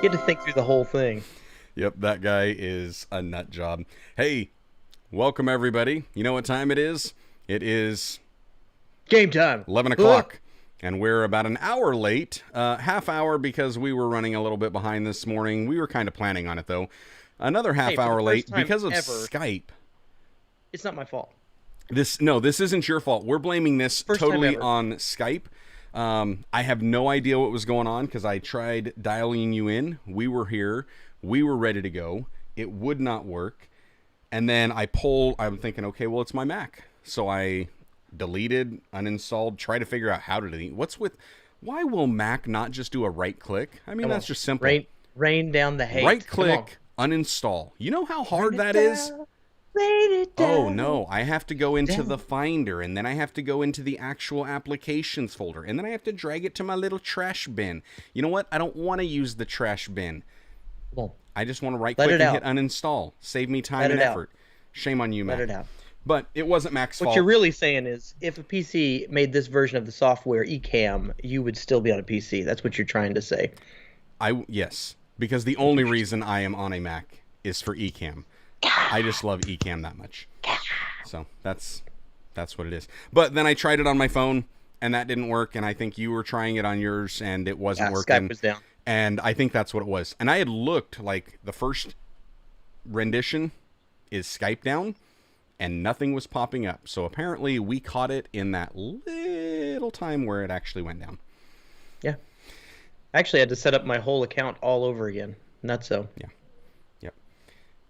You had to think through the whole thing. Yep, that guy is a nut job. Hey, welcome everybody. You know what time it is? It is Game time. 11 o'clock. And we're about an hour late, half hour because we were running a little bit behind this morning. We were kind of planning on it though. Another half Hey, for the hour first late time because of ever, Skype. It's not my fault. This isn't your fault. We're blaming this First time totally ever. on Skype. I have no idea what was going on because I tried dialing you in. We were here. We were ready to go. It would not work. And then I'm thinking, okay, well, it's my Mac. So I deleted, uninstalled, try to figure out how to delete. Why will Mac not just do a right click? I mean, that's just simple. Rain down the hate. Right click, uninstall. You know how hard that is? Rain it down. Oh no, I have to go into the Finder, and then I have to go into the actual applications folder, and then I have to drag it to my little trash bin. You know what? I don't want to use the trash bin. Well, I just want to right click and hit uninstall. Save me time and effort. Shame on you, Mac. let it out. But it wasn't Mac's fault. What you're really saying is, if a PC made this version of the software eCam, you would still be on a PC. That's what you're trying to say. Yes, because the only reason I am on a Mac is for eCam. I just love eCam that much. So that's what it is. But then I tried it on my phone, and that didn't work. And I think you were trying it on yours, and it wasn't working. Skype was down. And I think that's what it was. And I had looked, like, the first rendition is Skype down, and nothing was popping up. So apparently we caught it in that little time where it actually went down. Yeah. I actually had to set up my whole account all over again. Not so. Yeah. Yep.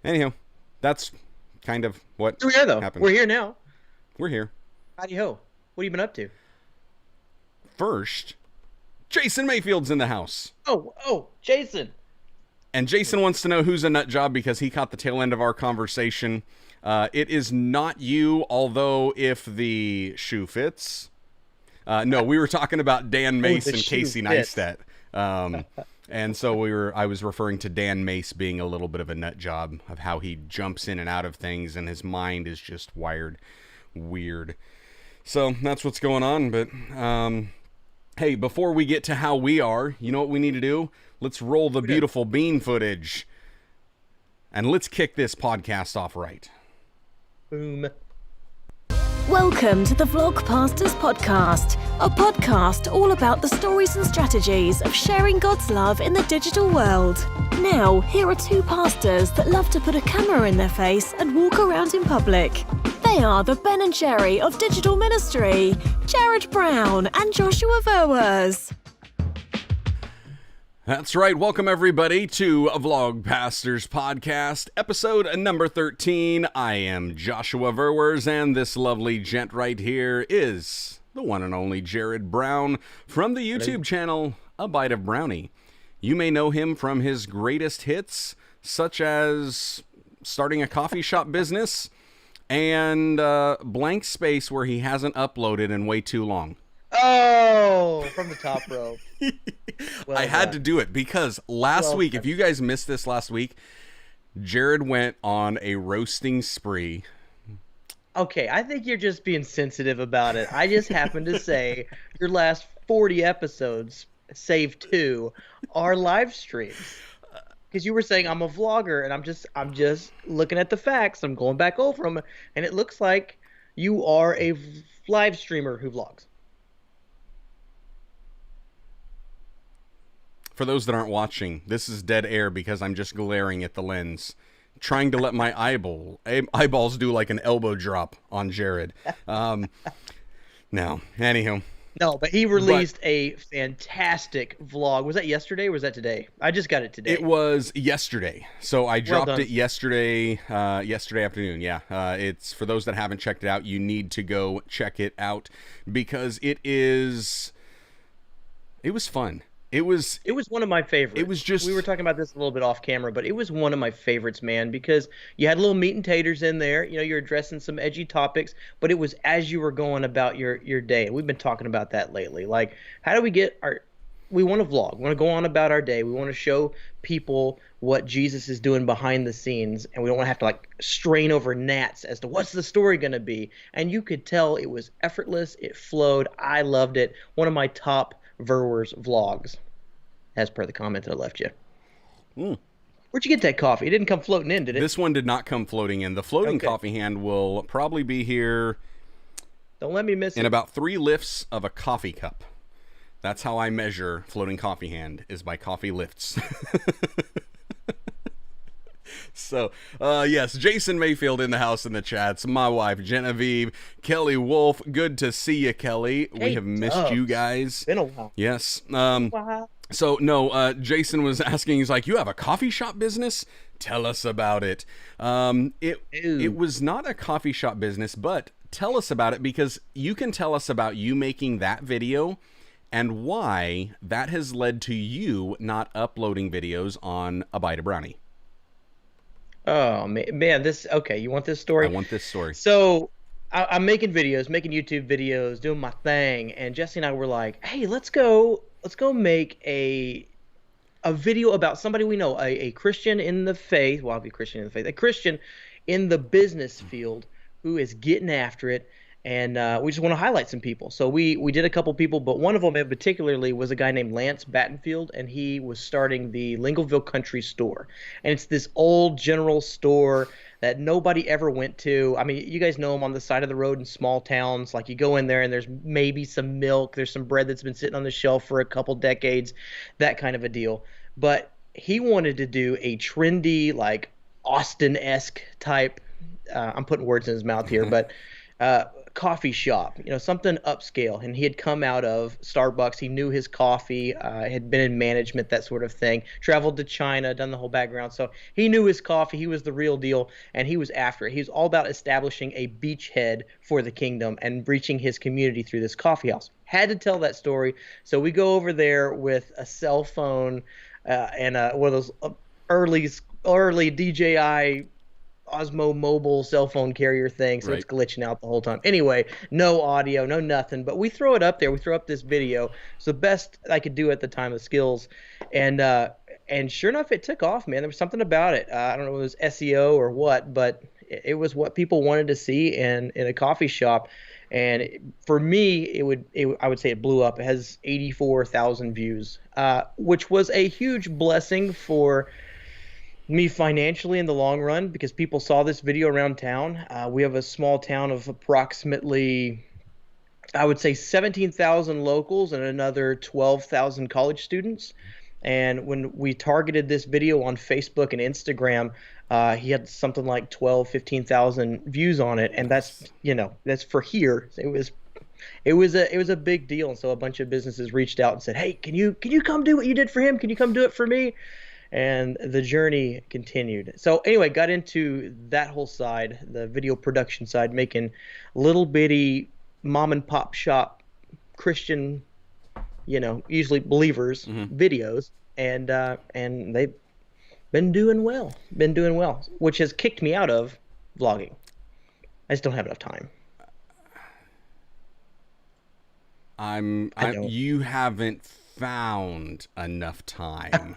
Anyhow, that's kind of what We're here, though. happened. We're here now. We're here. Howdy ho. What have you been up to? First, Jason Mayfield's in the house. Oh, Jason. And Jason wants to know who's a nut job because he caught the tail end of our conversation. It is not you, although if the shoe fits. No, we were talking about Dan Mace and Casey Neistat. And so I was referring to Dan Mace being a little bit of a nut job of how he jumps in and out of things and his mind is just wired weird. So that's what's going on. But hey, before we get to how we are, you know what we need to do? Let's roll the beautiful bean footage. And let's kick this podcast off right. Boom. Welcome to the Vlog Pastors Podcast, a podcast all about the stories and strategies of sharing God's love in the digital world. Now, here are two pastors that love to put a camera in their face and walk around in public. They are the Ben and Jerry of digital ministry, Jarrod Brown and Joshua Verwers. That's right. Welcome, everybody, to a Vlog Pastors Podcast, episode number 13. I am Joshua Verwers, and this lovely gent right here is the one and only Jarrod Brown from the YouTube channel, A Bite of Brownie. You may know him from his greatest hits, such as starting a coffee shop business and Blank Space, where he hasn't uploaded in way too long. Oh, from the top row. Well I had done. to do it because last week, if you guys missed this last week, Jarrod went on a roasting spree. Okay, I think you're just being sensitive about it. I just happened to say your last 40 episodes, save 2, are live streams. Because you were saying I'm a vlogger, and I'm just looking at the facts. I'm going back over them, and it looks like you are a live streamer who vlogs. For those that aren't watching, this is dead air because I'm just glaring at the lens, trying to let my eyeballs do like an elbow drop on Jarrod. No, anywho. No, but he released a fantastic vlog. Was that yesterday or was that today? I just got it today. It was yesterday. So I dropped done. it yesterday afternoon. Yeah. It's for those that haven't checked it out, you need to go check it out because it was fun. It was one of my favorites. It was just... We were talking about this a little bit off camera, but it was one of my favorites, man, because you had little meat and taters in there. You know, you're addressing some edgy topics, but it was as you were going about your day. And we've been talking about that lately. Like, how do we get we want to vlog. We want to go on about our day. We want to show people what Jesus is doing behind the scenes, and we don't want to have to, like, strain over gnats as to what's the story going to be. And you could tell it was effortless. It flowed. I loved it. One of my top Verwers vlogs, as per the comment that I left you. Mm. Where'd you get that coffee? It didn't come floating in, did it? This one did not come floating in. The floating Okay. coffee hand will probably be here Don't let me miss in it. about 3 lifts of a coffee cup. That's how I measure floating coffee hand, is by coffee lifts. So, yes, Jason Mayfield in the house in the chats. My wife, Genevieve, Kelly Wolf. Good to see you, Kelly. We Hey, have missed you Dubs. guys. Been a while. Yes. Wow. So, no, Jason was asking, he's like, you have a coffee shop business? Tell us about it. It was not a coffee shop business, but tell us about it, because you can tell us about you making that video and why that has led to you not uploading videos on A Bite of Brownie. Oh man, this okay. You want this story? I want this story. So I'm making videos, making YouTube videos, doing my thing, and Jesse and I were like, "Hey, let's go make a video about somebody we know, a Christian in the faith. Well, I'll be Christian in the faith, a Christian in the business field who is getting after it." And we just want to highlight some people. So we did a couple people, but one of them in particularly was a guy named Lance Battenfield, and he was starting the Lingleville Country Store. And it's this old general store that nobody ever went to. I mean, you guys know them on the side of the road in small towns. Like you go in there and there's maybe some milk, there's some bread that's been sitting on the shelf for a couple decades, that kind of a deal. But he wanted to do a trendy, like Austin-esque type. I'm putting words in his mouth here, but coffee shop, something upscale. And he had come out of Starbucks. He knew his coffee, had been in management, that sort of thing. Traveled to China, done the whole background. So he knew his coffee. He was the real deal, and he was after it. He was all about establishing a beachhead for the kingdom and reaching his community through this coffee house. Had to tell that story. So we go over there with a cell phone and one of those early DJI Osmo mobile cell phone carrier thing, so it's glitching out the whole time. Anyway, no audio, no nothing, but we throw it up there. We throw up this video. It's the best I could do at the time of skills, and sure enough, it took off, man. There was something about it. I don't know if it was SEO or what, but it was what people wanted to see in a coffee shop. And for me, I would say it blew up. It has 84,000 views, which was a huge blessing for me financially in the long run, because people saw this video around town. We have a small town of approximately, I would say, 17,000 locals and another 12,000 college students. And when we targeted this video on Facebook and Instagram, he had something like 15,000 views on it, and that's for here. It was a big deal, and so a bunch of businesses reached out and said, "Hey, can you come do what you did for him? Can you come do it for me?" And the journey continued. So anyway, got into that whole side, the video production side, making little bitty mom and pop shop Christian, usually believers videos, and they've been doing well, which has kicked me out of vlogging. I just don't have enough time. You haven't found enough time.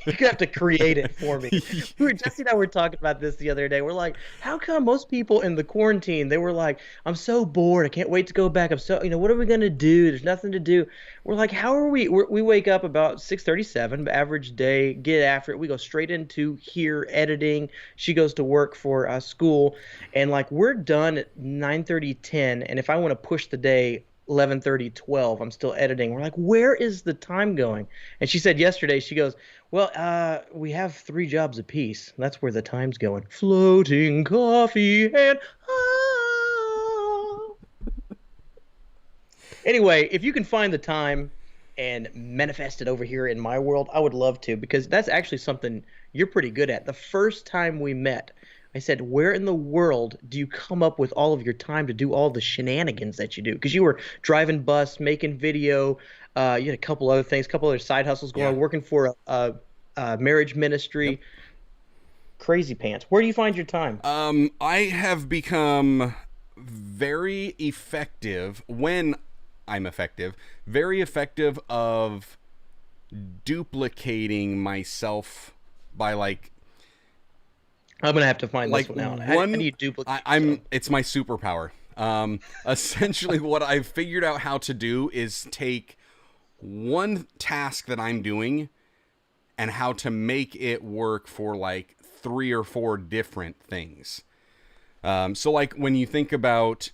You're gonna have to create it for me. Jesse and I were talking about this the other day. We're like, how come most people in the quarantine, they were like, I'm so bored, I can't wait to go back. I'm so, what are we gonna do? There's nothing to do. We're like, how are we? We wake up about 6:37, average day, get after it. We go straight into here editing. She goes to work for school, and like we're done at 9:30, 10. And if I want to push the day 11:30, 12, I'm still editing. We're like, where is the time going? And she said yesterday, she goes, well, we have 3 jobs apiece. That's where the time's going. Floating coffee and Anyway, if you can find the time and manifest it over here in my world, I would love to, because that's actually something you're pretty good at. The first time we met, I said, where in the world do you come up with all of your time to do all the shenanigans that you do? Because you were driving bus, making video, you had a couple other things, a couple other side hustles going on, working for a marriage ministry. Yep. Crazy pants. Where do you find your time? I have become very effective when I'm effective, very effective of duplicating myself by I'm gonna have to find this one out. How do you duplicate? It's my superpower. Essentially, what I've figured out how to do is take one task that I'm doing and how to make it work for like 3 or 4 different things. So like when you think about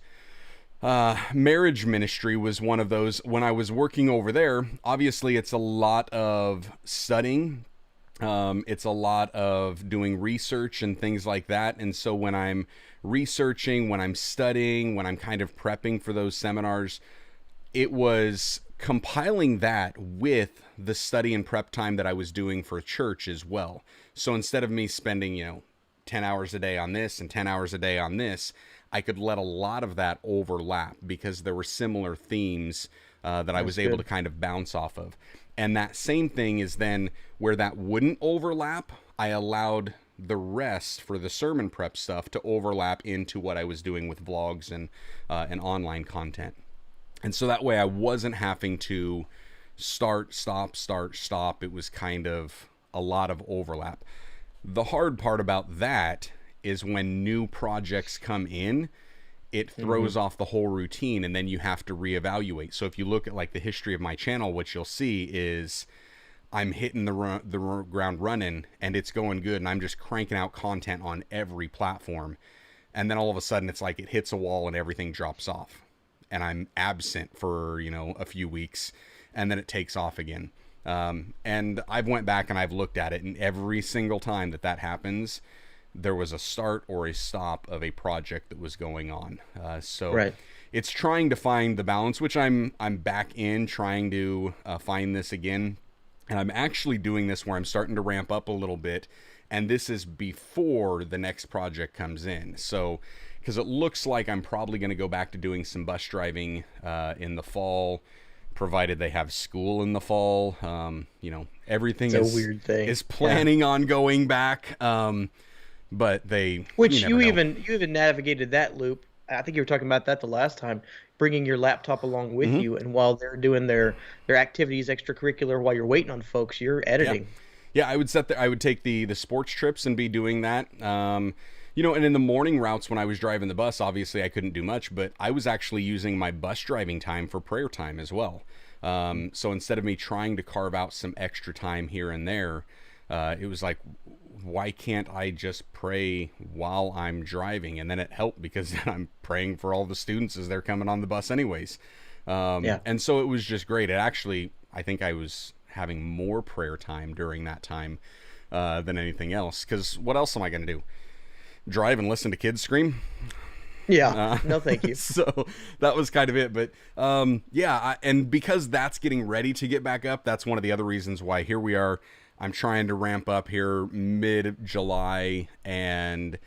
marriage ministry was one of those. When I was working over there, obviously it's a lot of studying. It's a lot of doing research and things like that. And so when I'm researching, when I'm studying, when I'm kind of prepping for those seminars, it was compiling that with the study and prep time that I was doing for church as well. So instead of me spending, 10 hours a day on this and 10 hours a day on this, I could let a lot of that overlap because there were similar themes that I was able to kind of bounce off of. And that same thing is then where that wouldn't overlap, I allowed the rest for the sermon prep stuff to overlap into what I was doing with vlogs and online content. And so that way I wasn't having to start, stop. It was kind of a lot of overlap. The hard part about that is when new projects come in, it throws off the whole routine, and then you have to reevaluate. So if you look at like the history of my channel, what you'll see is I'm hitting the ground running and it's going good, and I'm just cranking out content on every platform. And then all of a sudden it's like it hits a wall and everything drops off, and I'm absent for, a few weeks, and then it takes off again. And I've went back and I've looked at it, and every single time that happens, there was a start or a stop of a project that was going on. So it's trying to find the balance, which I'm back in trying to find this again. And I'm actually doing this where I'm starting to ramp up a little bit. And this is before the next project comes in. So, because it looks like I'm probably going to go back to doing some bus driving in the fall, provided they have school in the fall. Everything it's a weird thing. Is planning on going back. But you even navigated that loop. I think you were talking about that the last time, bringing your laptop along with you, and while they're doing their activities extracurricular while you're waiting on folks, you're editing. Yeah, I would take the sports trips and be doing that. And in the morning routes when I was driving the bus, obviously I couldn't do much, but I was actually using my bus driving time for prayer time as well. So instead of me trying to carve out some extra time here and there, it was like, why can't I just pray while I'm driving? And then it helped because I'm praying for all the students as they're coming on the bus anyways. And so it was just great. It actually, I think I was having more prayer time during that time than anything else. Because what else am I going to do? Drive and listen to kids scream? Yeah, no thank you. So that was kind of it. But and because that's getting ready to get back up, that's one of the other reasons why here we are. I'm trying to ramp up here mid-July and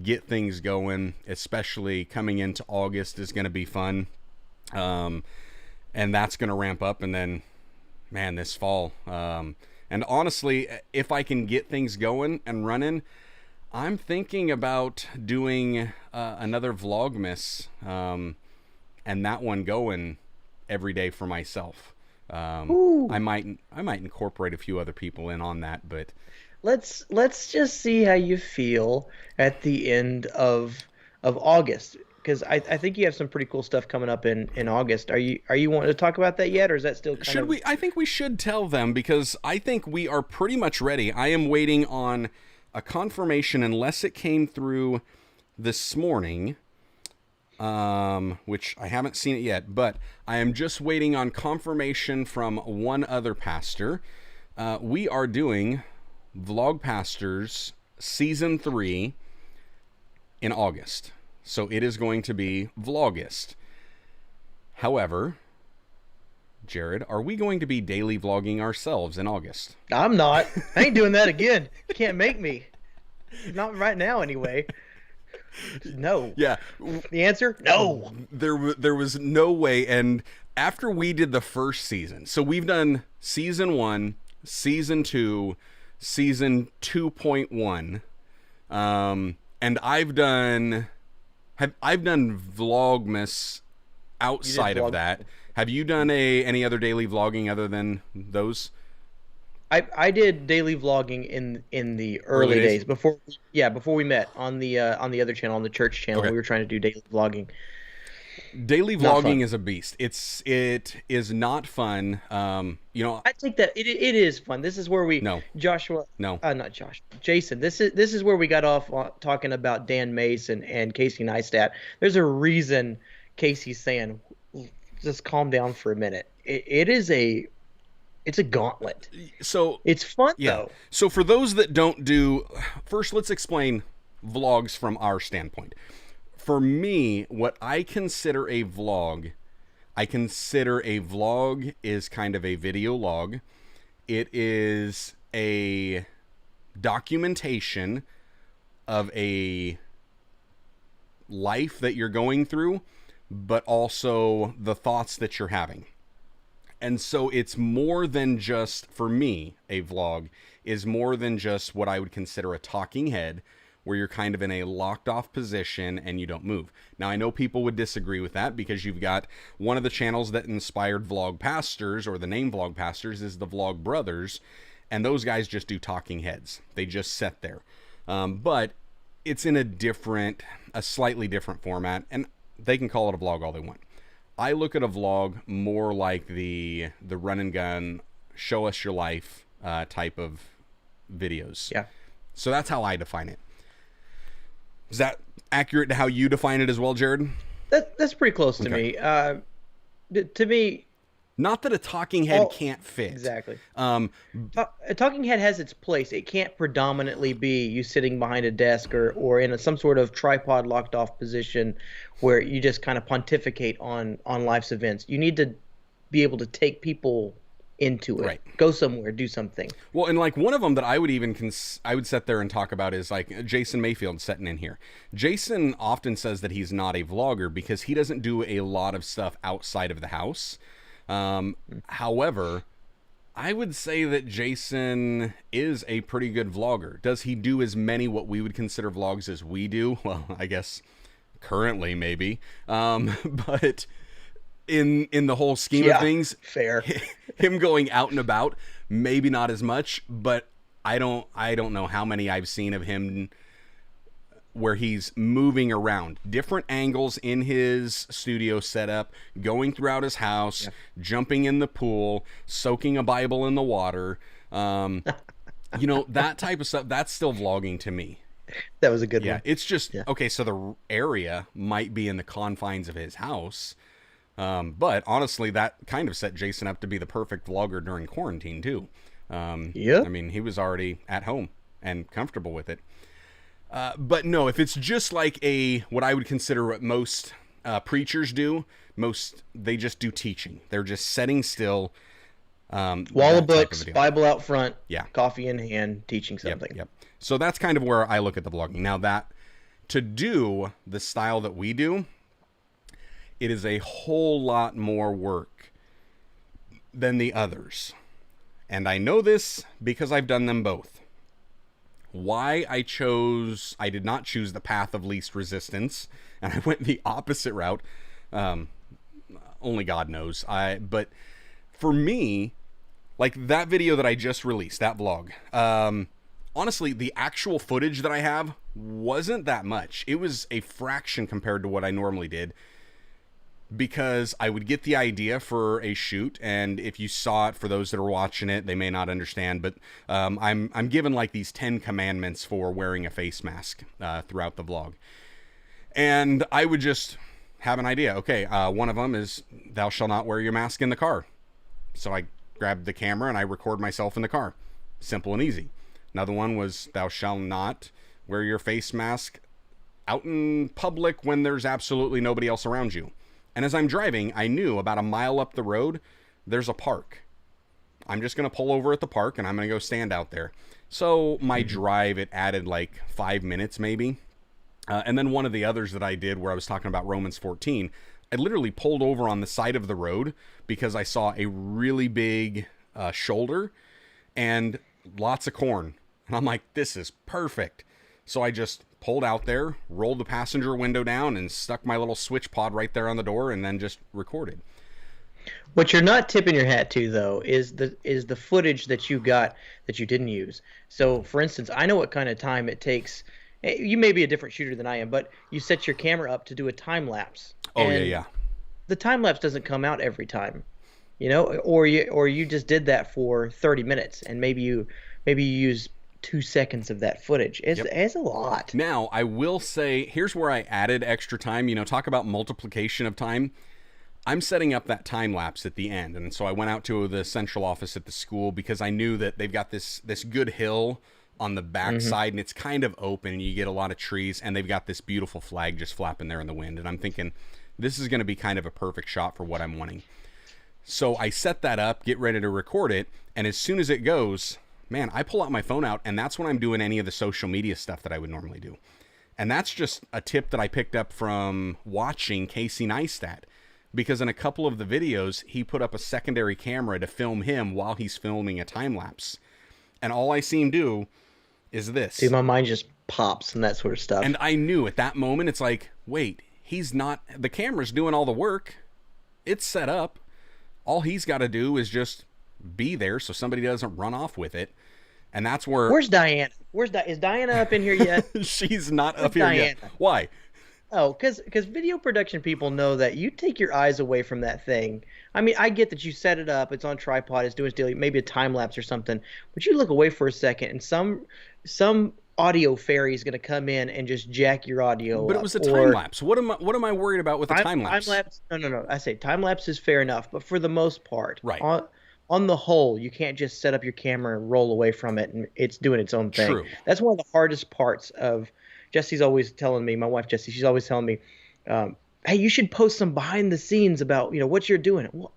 get things going, especially coming into August is going to be fun. And that's going to ramp up, and then, man, this fall. And honestly, if I can get things going and running, I'm thinking about doing another Vlogmas, and that one going every day for myself. I might incorporate a few other people in on that, but let's just see how you feel at the end of August, because I think you have some pretty cool stuff coming up in August. Are you wanting to talk about that yet, or is that still should we? I think we should tell them, because I think we are pretty much ready. I am waiting on a confirmation, unless it came through this morning. Which I haven't seen it yet, but I am just waiting on confirmation from one other pastor. We are doing Vlog Pastors Season 3 in August. So it is going to be Vlogist. However, Jarrod, are we going to be daily vlogging ourselves in August? I'm not. I ain't doing that again. You can't make me. Not right now, anyway. No. Yeah. The answer? No. There was no way. And after we did the first season, so we've done season 1, season 2, season 2.1, and I've done Vlogmas outside of that. Have you done any other daily vlogging other than those? I did daily vlogging in the early days before we met on the other channel, on the church channel. Okay. We were trying to do daily vlogging. Daily Not vlogging fun. is a beast. It is not fun. I think that it is fun. This is where we No, Joshua, no. not Joshua, Jason. This is where we got off talking about Dan Mason and Casey Neistat. There's a reason Casey's saying, just calm down for a minute. It's a gauntlet. So It's fun yeah. though. So for those that don't do, first let's explain vlogs from our standpoint. For me, what I consider a vlog, is kind of a video log. It is a documentation of a life that you're going through, but also the thoughts that you're having. And so it's more than just, for me, a vlog is more than just what I would consider a talking head, where you're kind of in a locked off position and you don't move. Now, I know people would disagree with that because you've got one of the channels that inspired Vlog Pastors, or the name Vlog Pastors, is the Vlog Brothers, and those guys just do talking heads. They just sit there. But it's in a slightly different format, and they can call it a vlog all they want. I look at a vlog more like the run and gun, show us your life type of videos. Yeah. So that's how I define it. Is that accurate to how you define it as well, Jarrod? That's pretty close to me. To me, Not that a talking head can't fit. exactly. A talking head has its place. It can't predominantly be you sitting behind a desk or in some sort of tripod locked off position where you just kind of pontificate on life's events. You need to be able to take people into it. Right. Go somewhere, do something. Well, and like one of them that I would even I would sit there and talk about is like Jason Mayfield sitting in here. Jason often says that he's not a vlogger because he doesn't do a lot of stuff outside of the house. However, I would say that Jason is a pretty good vlogger. Does he do as many what we would consider vlogs as we do? Well, I guess currently maybe. But in the whole scheme of things, fair. him going out and about, maybe not as much, but I don't know how many I've seen of him where he's moving around different angles in his studio setup, going throughout his house, jumping in the pool, soaking a Bible in the water. That type of stuff, that's still vlogging to me. That was a good Yeah, one. it's just, okay, so the area might be in the confines of his house. But honestly, that kind of set Jason up to be the perfect vlogger during quarantine too. Yeah. I mean, he was already at home and comfortable with it. But no, if it's just like what I would consider what most preachers do, they just do teaching. They're just sitting still. Wall of books, Bible out front, Yeah. coffee in hand, teaching something. Yep. So that's kind of where I look at the vlogging. Now that to do the style that we do, it is a whole lot more work than the others. And I know this because I've done them both. Why I did not choose the path of least resistance, and I went the opposite route. Only God knows. But for me, like that video that I just released, that vlog, honestly, the actual footage that I have wasn't that much. It was a fraction compared to what I normally did, because I would get the idea for a shoot, and if you saw it, for those that are watching it, they may not understand, but I'm given like these 10 commandments for wearing a face mask throughout the vlog. And I would just have an idea. Okay, one of them is, thou shalt not wear your mask in the car. So I grabbed the camera and I record myself in the car. Simple and easy. Another one was, thou shalt not wear your face mask out in public when there's absolutely nobody else around you. And as I'm driving, I knew about a mile up the road, there's a park. I'm just going to pull over at the park and I'm going to go stand out there. So my drive, it added like 5 minutes maybe. And then one of the others that I did where I was talking about Romans 14, I literally pulled over on the side of the road because I saw a really big shoulder and lots of corn. And I'm like, this is perfect. So I just pulled out there, rolled the passenger window down, and stuck my little switch pod right there on the door, and then just recorded. What you're not tipping your hat to, though, is the footage that you got that you didn't use. So, for instance, I know what kind of time it takes. You may be a different shooter than I am, but you set your camera up to do a time lapse. Oh, yeah. the time lapse doesn't come out every time, or you just did that for 30 minutes and maybe you use 2 seconds of that footage. Yep. It's a lot. Now, I will say, here's where I added extra time. Talk about multiplication of time. I'm setting up that time lapse at the end. And so I went out to the central office at the school because I knew that they've got this good hill on the back side, and it's kind of open, and you get a lot of trees, and they've got this beautiful flag just flapping there in the wind. And I'm thinking, this is going to be kind of a perfect shot for what I'm wanting. So I set that up, get ready to record it, and as soon as it goes, man, I pull out my phone out, and that's when I'm doing any of the social media stuff that I would normally do. And that's just a tip that I picked up from watching Casey Neistat, because in a couple of the videos, he put up a secondary camera to film him while he's filming a time lapse. And all I see him do is this. Dude, my mind just pops and that sort of stuff. And I knew at that moment, it's like, wait, the camera's doing all the work. It's set up. All he's got to do is just be there so somebody doesn't run off with it. And that's where... Where's Diana? Is Diana up in here yet? She's not up here yet. Why? Oh, because video production people know that you take your eyes away from that thing. I mean, I get that you set it up, it's on tripod, it's doing its deal, maybe a time lapse or something, but you look away for a second, and some audio fairy is going to come in and just jack your audio. But up. It was a time lapse. What am I worried about with a time lapse? Time lapse? No. I say time lapse is fair enough, but for the most part, right. On the whole, you can't just set up your camera and roll away from it, and it's doing its own thing. True. That's one of the hardest parts of. Jesse's always telling me, my wife Jessie, she's always telling me, hey, you should post some behind the scenes about, what you're doing. Well,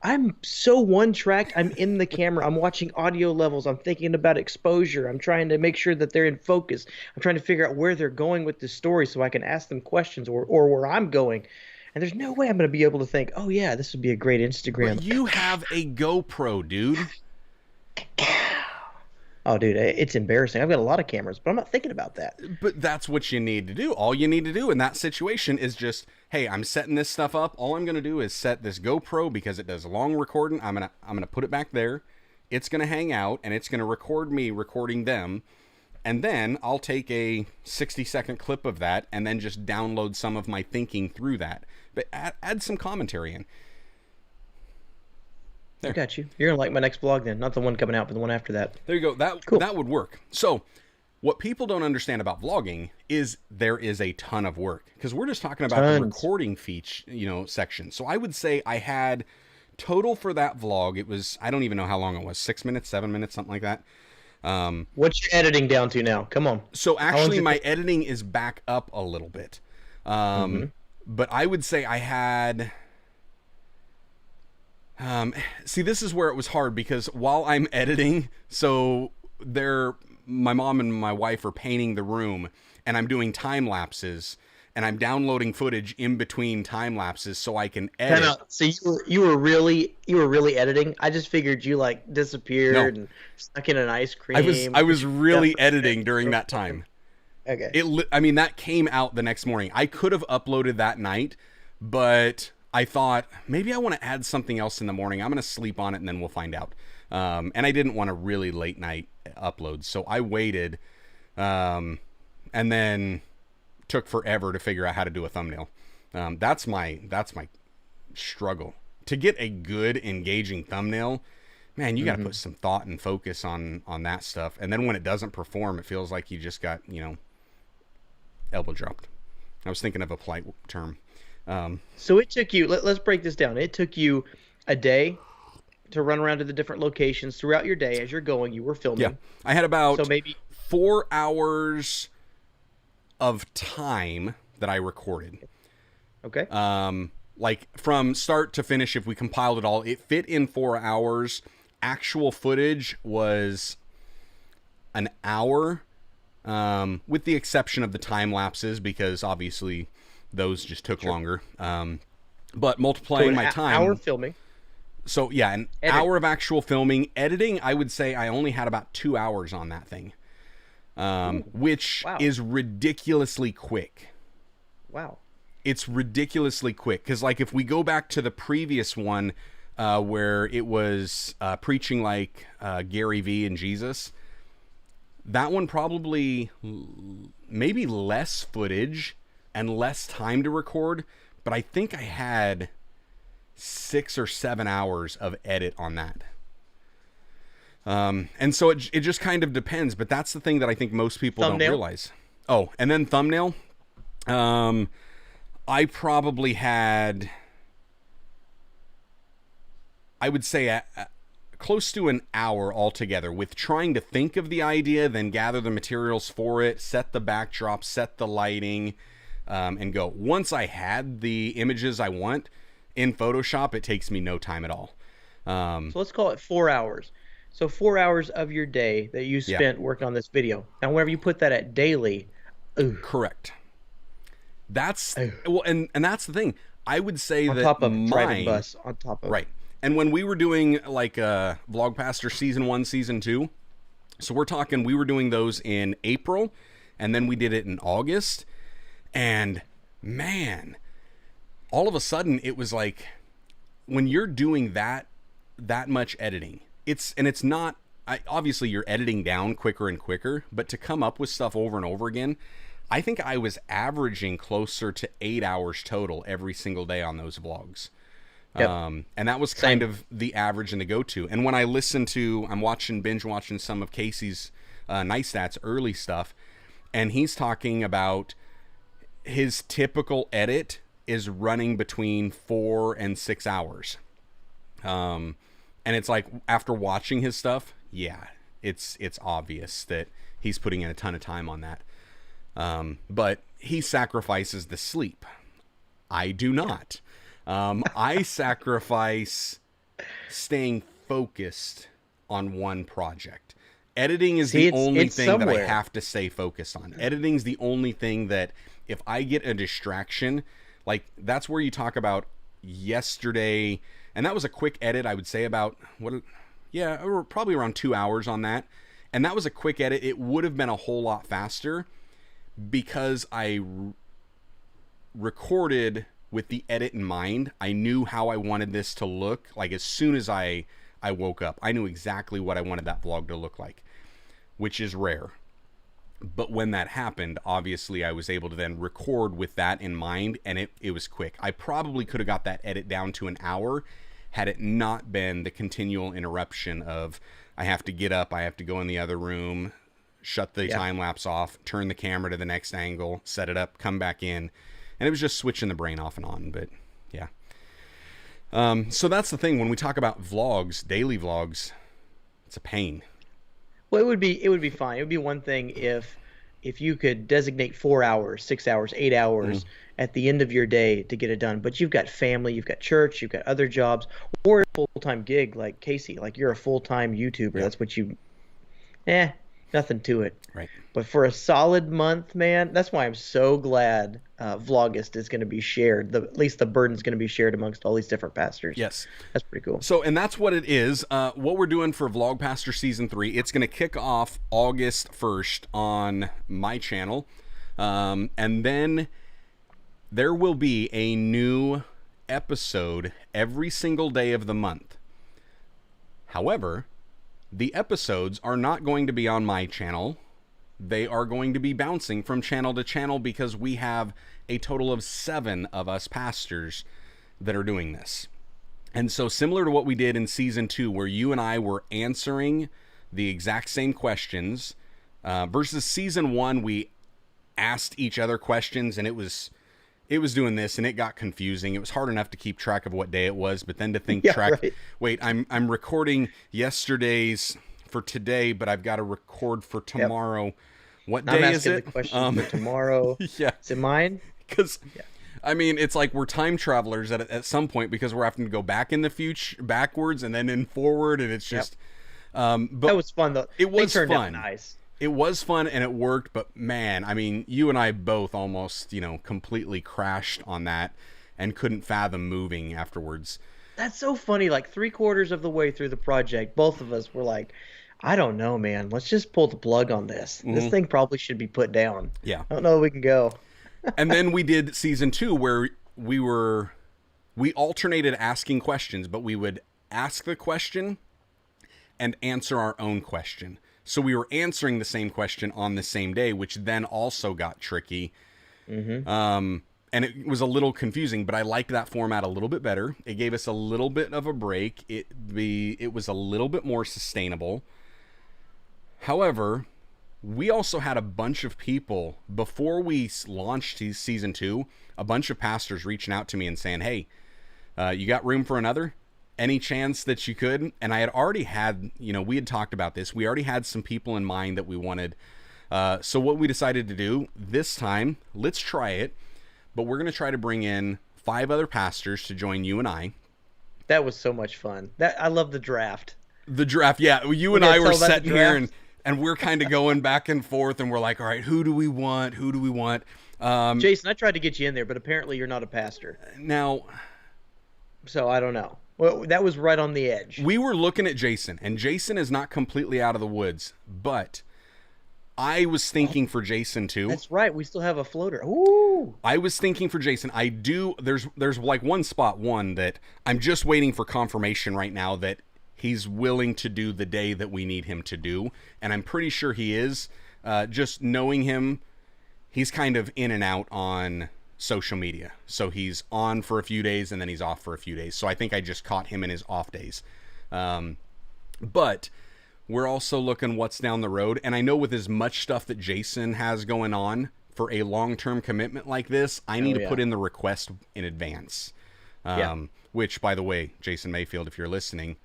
I'm so one tracked. I'm in the camera. I'm watching audio levels. I'm thinking about exposure. I'm trying to make sure that they're in focus. I'm trying to figure out where they're going with the story so I can ask them questions or where I'm going. And there's no way I'm going to be able to think, oh, yeah, this would be a great Instagram. But you have a GoPro, dude. Oh, dude, it's embarrassing. I've got a lot of cameras, but I'm not thinking about that. But that's what you need to do. All you need to do in that situation is just, hey, I'm setting this stuff up. All I'm going to do is set this GoPro because it does long recording. I'm gonna put it back there. It's going to hang out, and it's going to record me recording them. And then I'll take a 60-second clip of that and then just download some of my thinking through that. But add some commentary in. There. I got you. You're going to like my next vlog then. Not the one coming out, but the one after that. There you go. That would work. So what people don't understand about vlogging is there is a ton of work. Because we're just talking about the recording feature, section. So I would say I had total for that vlog, it was, I don't even know how long it was, 6 minutes, 7 minutes, something like that. What's your editing down to now? Come on. So actually my editing is back up a little bit. But I would say I had... see, this is where it was hard because while I'm editing, so my mom and my wife are painting the room and I'm doing time lapses and I'm downloading footage in between time lapses so I can edit. So you were really editing? I just figured you disappeared and stuck in an ice cream. I was really editing during that time. Okay. That came out the next morning. I could have uploaded that night, but I thought maybe I want to add something else in the morning. I'm going to sleep on it and then we'll find out. And I didn't want a really late night upload. So I waited and then took forever to figure out how to do a thumbnail. That's my struggle. To get a good engaging thumbnail, man, you got to put some thought and focus on that stuff. And then when it doesn't perform, it feels like you just got, elbow dropped. I was thinking of a polite term. So it took you, let's break this down. It took you a day to run around to the different locations throughout your day. As you're going, you were filming. Yeah. I had about maybe 4 hours of time that I recorded. Okay. Like from start to finish, if we compiled it all, it fit in 4 hours. Actual footage was an hour, with the exception of the time lapses, because obviously those just took longer. But multiplying my time. Hour filming. So yeah, an hour of actual filming. Editing, I would say I only had about 2 hours on that thing, which is ridiculously quick. Wow. It's ridiculously quick. Because like if we go back to the previous one where it was preaching like Gary V and Jesus, that one probably maybe less footage and less time to record, but I think I had 6 or 7 hours of edit on that. And so it just kind of depends, but that's the thing that I think most people don't realize. Oh, and then thumbnail. I probably had, I would say, close to an hour altogether with trying to think of the idea, then gather the materials for it, set the backdrop, set the lighting, and go. Once I had the images I want in Photoshop, it takes me no time at all. So let's call it 4 hours. So 4 hours of your day that you spent working on this video. Now, whenever you put that at daily, correct. That's well, and that's the thing. I would say on that top of private bus, on top of right. And when we were doing like Vlogpaster season 1, season 2, so we're talking, we were doing those in April, and then we did it in August, and man, all of a sudden it was like when you're doing that much editing, it's not. Obviously you're editing down quicker and quicker, but to come up with stuff over and over again, I think I was averaging closer to 8 hours total every single day on those vlogs. Yep. And that was kind of the average and the go-to. And when I listen to, I'm binge watching some of Casey's Nice Stats early stuff, and he's talking about his typical edit is running between 4 and 6 hours. And it's like, after watching his stuff, yeah, it's obvious that he's putting in a ton of time on that. But he sacrifices the sleep. I do not. I sacrifice staying focused on one project. Editing is the only thing that I have to stay focused on. Editing is the only thing that if I get a distraction, like that's where you talk about yesterday, and that was a quick edit, I would say about probably around 2 hours on that. And that was a quick edit. It would have been a whole lot faster because I recorded with the edit in mind. I knew how I wanted this to look. Like as soon as I woke up, I knew exactly what I wanted that vlog to look like, which is rare. But when that happened, obviously I was able to then record with that in mind, and it was quick. I probably could have got that edit down to an hour had it not been the continual interruption of I have to get up, I have to go in the other room, shut the time lapse off, turn the camera to the next angle, set it up, come back in. And it was just switching the brain off and on, but yeah. So that's the thing. When we talk about vlogs, daily vlogs, it's a pain. Well, it would be fine. It would be one thing if you could designate 4 hours, 6 hours, 8 hours at the end of your day to get it done. But you've got family, you've got church, you've got other jobs, or a full-time gig like Casey. Like you're a full-time YouTuber. That's what you. Nothing to it. Right. But for a solid month, man, that's why I'm so glad Vlogust is going to be shared. At least the burden's going to be shared amongst all these different pastors. Yes. That's pretty cool. So, and that's what it is. What we're doing for Vlogpaster Season 3, it's going to kick off August 1st on my channel. And then there will be a new episode every single day of the month. However, the episodes are not going to be on my channel. They are going to be bouncing from channel to channel because we have a total of 7 of us pastors that are doing this. And so similar to what we did in season 2, where you and I were answering the exact same questions, versus season 1, we asked each other questions, and it was doing this, and it got confusing. It was hard enough to keep track of what day it was, but then to think wait, I'm recording yesterday's for today, but I've got to record for tomorrow. Yep. What day is it? The question for tomorrow. Yeah. Is it mine? Because, I mean, it's like we're time travelers at some point because we're having to go back in the future, backwards, and then in forward, and it's just. But that was fun though. It was fun. Out nice. It was fun and it worked, but man, I mean, you and I both almost, completely crashed on that and couldn't fathom moving afterwards. That's so funny. Like 3/4 of the way through the project, both of us were like, I don't know, man. Let's just pull the plug on this. This thing probably should be put down. Yeah. I don't know if we can go. And then we did season 2 where we alternated asking questions, but we would ask the question and answer our own question. So we were answering the same question on the same day, which then also got tricky. And and it was a little confusing, but I liked that format a little bit better. It gave us a little bit of a break. It was a little bit more sustainable. However, we also had a bunch of people before we launched season 2, a bunch of pastors reaching out to me and saying, hey, you got room for another? Any chance that you could? And I had already had, we had talked about this. We already had some people in mind that we wanted. So what we decided to do this time, let's try it. But we're going to try to bring in 5 other pastors to join you and I. That was so much fun. I love the draft. The draft, yeah. You and I were sitting here and we're kind of going back and forth, and we're like, all right, who do we want? Who do we want? Jason, I tried to get you in there, but apparently you're not a pastor. Now, so I don't know. Well, that was right on the edge. We were looking at Jason, and Jason is not completely out of the woods, but I was thinking for Jason too. That's right. We still have a floater. Ooh. I was thinking for Jason. I do. There's like one spot that I'm just waiting for confirmation right now that he's willing to do the day that we need him to do, and I'm pretty sure he is. Just knowing him, he's kind of in and out on social media. So he's on for a few days and then he's off for a few days. So I think I just caught him in his off days. But we're also looking what's down the road. And I know with as much stuff that Jason has going on for a long-term commitment like this, I need to put in the request in advance. Which, by the way, Jason Mayfield, if you're listening,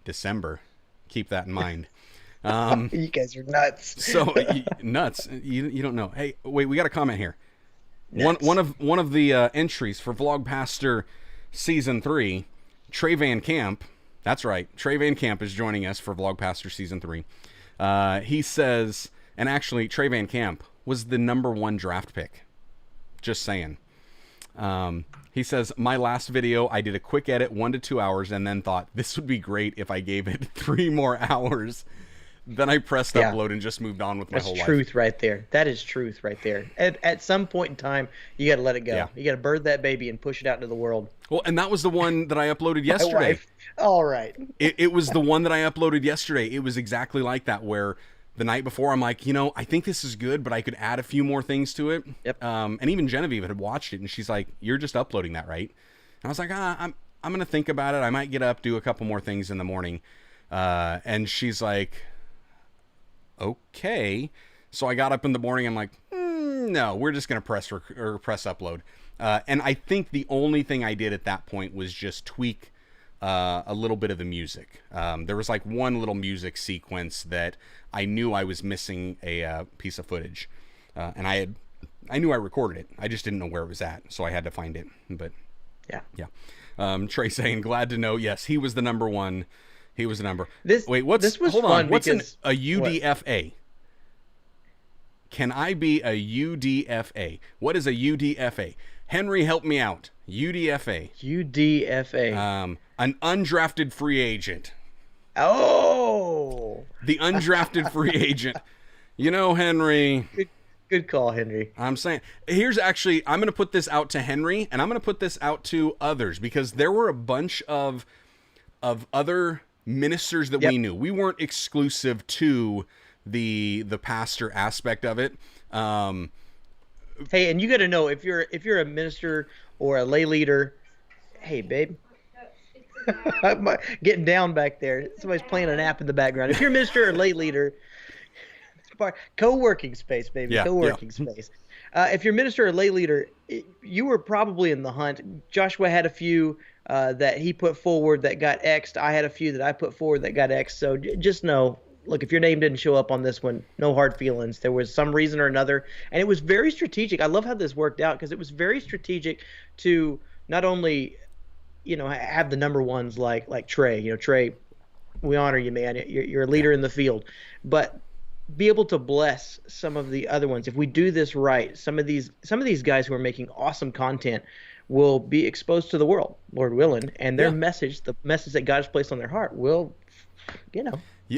December, keep that in mind. You guys are nuts. So nuts. You don't know. Hey, wait, we got a comment here. One of the entries for Vlogpaster Season 3, Trey Van Camp. That's right. Trey Van Camp is joining us for Vlogpaster Season 3. He says, and actually, Trey Van Camp was the #1 draft pick. Just saying. He says, my last video, I did a quick edit, 1 to 2 hours, and then thought, this would be great if I gave it 3 more hours. Then I pressed upload and just moved on with my whole life. That's truth right there. That is truth right there. At some point in time, you got to let it go. Yeah. You got to birth that baby and push it out into the world. Well, and that was the one that I uploaded yesterday. All right. It was the one that I uploaded yesterday. It was exactly like that, where the night before I'm like, I think this is good, but I could add a few more things to it. Yep. And even Genevieve had watched it, and she's like, you're just uploading that, right? And I was like, I'm going to think about it. I might get up, do a couple more things in the morning. And she's like, okay. So I got up in the morning. I'm like, no, we're just going to press upload. And I think the only thing I did at that point was just tweak a little bit of the music. There was like one little music sequence that I knew I was missing a piece of footage. And I knew I recorded it. I just didn't know where it was at. So I had to find it. But yeah. Trey saying, glad to know. Yes, he was the #1. He was the number. Hold on. What's a UDFA? What? Can I be a UDFA? What is a UDFA? Henry, help me out. UDFA. UDFA. An undrafted free agent. Oh. The undrafted free agent. Henry. Good call, Henry. I'm saying, I'm going to put this out to Henry, and I'm going to put this out to others, because there were a bunch of other ministers that we knew. We weren't exclusive to the pastor aspect of it. Hey, and you got to know, if you're a minister or a lay leader, hey, babe. I'm getting down back there. Somebody's playing an app in the background. If you're a minister or lay leader, co-working space, baby. Yeah, co-working space. If you're a minister or lay leader, you were probably in the hunt. Joshua had a few that he put forward that got X'd. I had a few that I put forward that got X'd. So just know, look, if your name didn't show up on this one, no hard feelings. There was some reason or another. And it was very strategic. I love how this worked out, because it was very strategic to not only, have the #1s like Trey. Trey, we honor you, man. You're a leader in the field. But be able to bless some of the other ones. If we do this right, some of these guys who are making awesome content will be exposed to the world, Lord willing, and their message, the message that God has placed on their heart, will,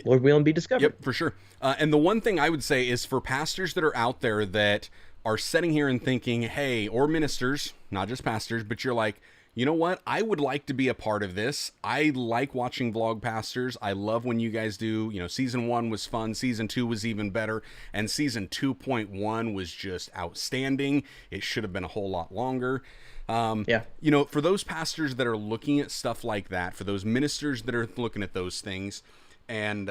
Lord willing, be discovered. Yep, for sure. And the one thing I would say is, for pastors that are out there that are sitting here and thinking, hey, or ministers, not just pastors, but you're like, you know what? I would like to be a part of this. I like watching Vlogpasters. I love when you guys do, season 1 was fun. Season 2 was even better. And season 2.1 was just outstanding. It should have been a whole lot longer. For those pastors that are looking at stuff like that, for those ministers that are looking at those things, and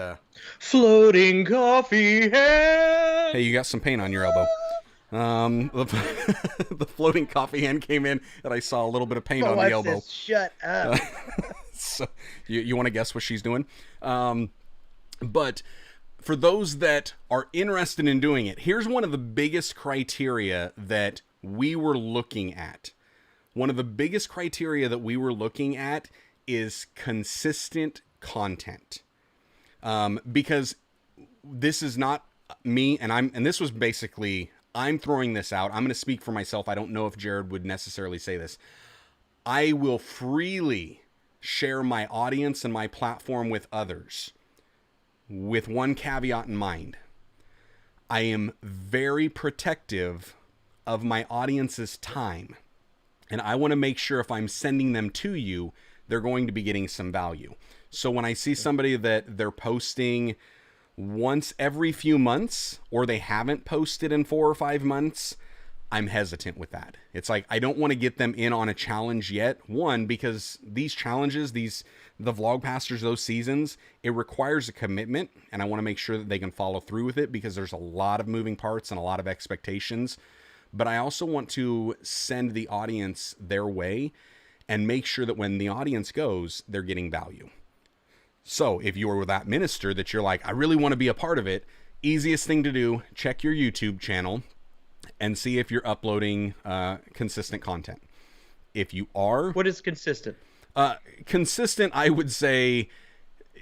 floating coffee hand. Hey, you got some paint on your elbow. The floating coffee hand came in, and I saw a little bit of paint on the elbow. Says, shut up. So you want to guess what she's doing? But for those that are interested in doing it, here's one of the biggest criteria that we were looking at. One of the biggest criteria that we were looking at is consistent content. Because this is not me, and this was basically, I'm throwing this out. I'm going to speak for myself. I don't know if Jarrod would necessarily say this. I will freely share my audience and my platform with others with one caveat in mind. I am very protective of my audience's time. And I want to make sure if I'm sending them to you, they're going to be getting some value. So when I see somebody that they're posting once every few months, or they haven't posted in 4 or 5 months, I'm hesitant with that. It's like, I don't want to get them in on a challenge yet. One, because these challenges, the Vlogpasters, those seasons, it requires a commitment, and I want to make sure that they can follow through with it, because there's a lot of moving parts and a lot of expectations. But I also want to send the audience their way and make sure that when the audience goes, they're getting value. So if you are that minister that you're like, I really want to be a part of it, easiest thing to do, check your YouTube channel and see if you're uploading consistent content. If you are... What is consistent? Consistent, I would say...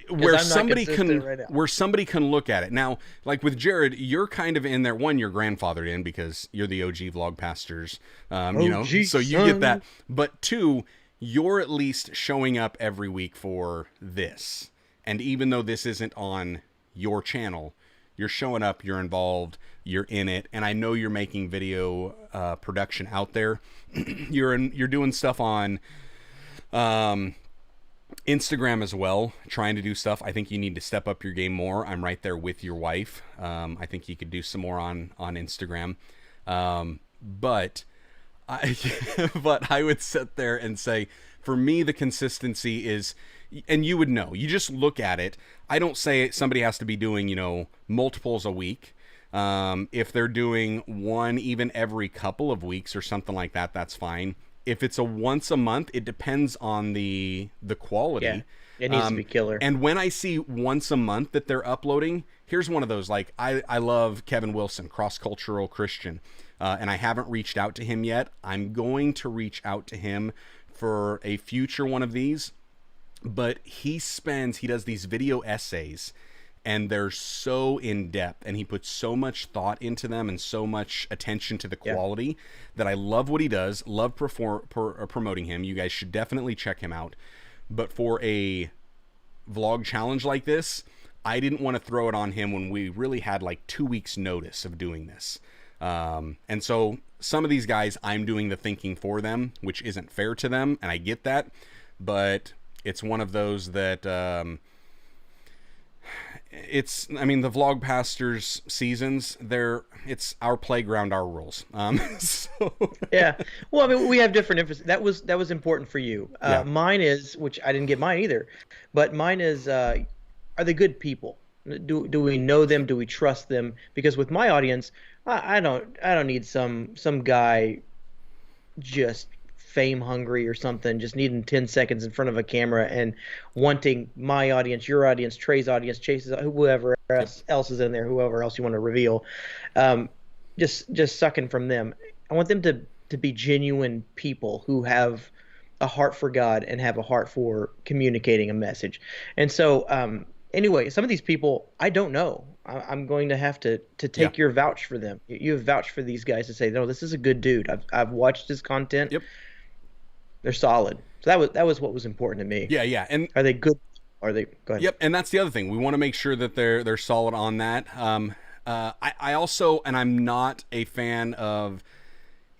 where somebody can look at it. Now, like with Jarrod, you're kind of in there. One, you're grandfathered in because you're the OG Vlogpasters, so you get that. But two, you're at least showing up every week for this. And even though this isn't on your channel, you're showing up, you're involved, you're in it. And I know you're making video production out there. You're doing stuff on Instagram as well, trying to do stuff. I think you need to step up your game more. I'm right there with your wife. I think you could do some more on Instagram. But I would sit there and say, for me, the consistency is, and you would know, you just look at it. I don't say somebody has to be doing, multiples a week. If they're doing one even every couple of weeks or something like that, that's fine. If it's a once a month, it depends on the quality. Yeah, it needs to be killer. And when I see once a month that they're uploading, here's one of those. Like, I love Kevin Wilson, cross-cultural Christian, and I haven't reached out to him yet. I'm going to reach out to him for a future one of these. But he does these video essays, and they're so in-depth, and he puts so much thought into them and so much attention to the quality that I love what he does, love promoting him. You guys should definitely check him out. But for a vlog challenge like this, I didn't want to throw it on him when we really had like 2 weeks notice of doing this. And so some of these guys, I'm doing the thinking for them, which isn't fair to them, and I get that. But it's one of those that... the Vlogpasters seasons, it's our playground, our rules. Yeah. Well, we have different emphasis. That was important for you. Mine is, which I didn't get mine either, but mine is, are they good people? Do we know them? Do we trust them? Because with my audience, I don't need some guy just fame hungry or something, just needing 10 seconds in front of a camera and wanting my audience, your audience, Trey's audience, Chase's, whoever else is in there, whoever else you want to reveal, just sucking from them. I want them to be genuine people who have a heart for God and have a heart for communicating a message. And so anyway, some of these people I don't know. I'm going to have to take your vouch for them. You have vouched for these guys to say, no, this is a good dude. I've watched his content. Yep. They're solid. So that was what was important to me. Yeah. And are they good? Are they? Go ahead. Yep. And that's the other thing. We want to make sure that they're solid on that. I also, and I'm not a fan of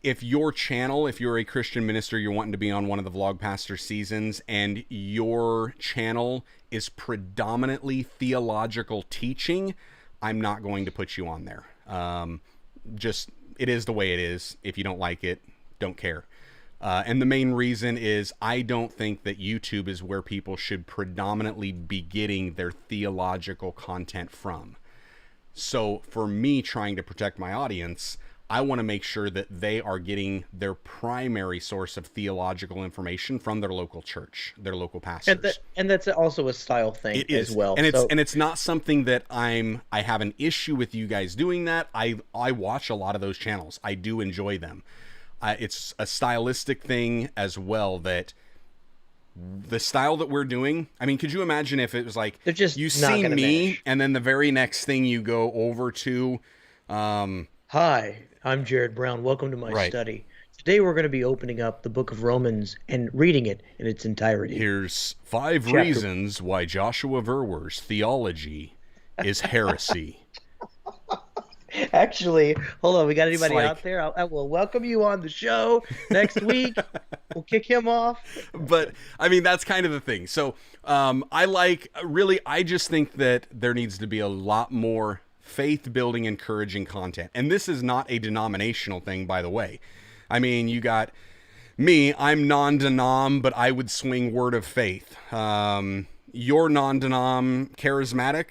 if your channel, if you're a Christian minister, you're wanting to be on one of the Vlogpaster seasons, and your channel is predominantly theological teaching, I'm not going to put you on there. Just, it is the way it is. If you don't like it, don't care. And the main reason is I don't think that YouTube is where people should predominantly be getting their theological content from. So for me, trying to protect my audience, I want to make sure that they are getting their primary source of theological information from their local church, their local pastors. And that's also a style thing as well. And it's not something that I have an issue with you guys doing that. I watch a lot of those channels. I do enjoy them. It's a stylistic thing as well, that the style that we're doing, I mean, could you imagine if it was like, they're just you not see gonna me mesh. and then the very next thing you go over to, Hi, I'm Jarrod Brown. Welcome to my Right. study. Today we're going to be opening up the book of Romans and reading it in its entirety. here's 5 Chapter- reasons why Joshua Verwer's theology is heresy. Actually, hold on. We got anybody like- out there? I will welcome you on the show next week. We'll kick him off. But I mean, that's kind of the thing. So I just think that there needs to be a lot more faith building, encouraging content. And this is not a denominational thing, by the way. I mean, you got me, I'm non-denom, but I would swing word of faith. You're non-denom charismatic.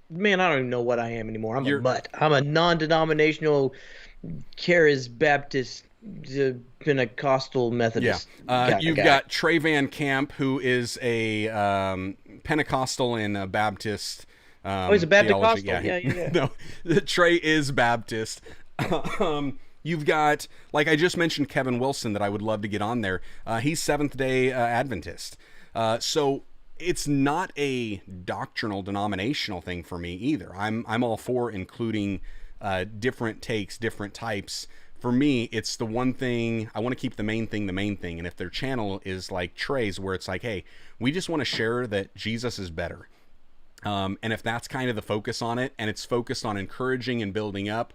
Man, I don't even know what I am anymore. I'm a mutt. I'm a non-denominational, Baptist, Pentecostal Methodist. You've got Trey Van Camp, who is a Pentecostal and a Baptist. He's a Baptist theology. Costal. Yeah. No, Trey is Baptist. You've got, like I just mentioned, Kevin Wilson, that I would love to get on there. He's Seventh-day Adventist. So it's not a doctrinal, denominational thing for me either. I'm all for including different takes, different types. For me, it's the one thing, I want to keep the main thing. And if their channel is like Trey's, where it's like, hey, we just want to share that Jesus is better. And if that's kind of the focus on it, and it's focused on encouraging and building up,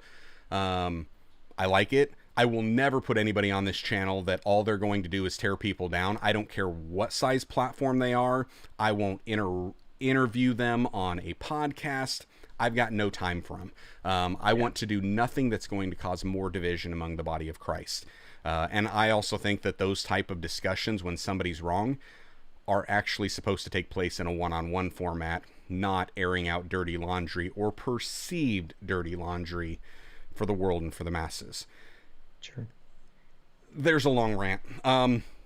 I like it. I will never put anybody on this channel that all they're going to do is tear people down. I don't care what size platform they are. I won't interview them on a podcast. I've got no time for them. I want to do nothing that's going to cause more division among the body of Christ. And I also think that those type of discussions, when somebody's wrong, are actually supposed to take place in a one-on-one format, not airing out dirty laundry or perceived dirty laundry for the world and for the masses. Sure. There's a long rant.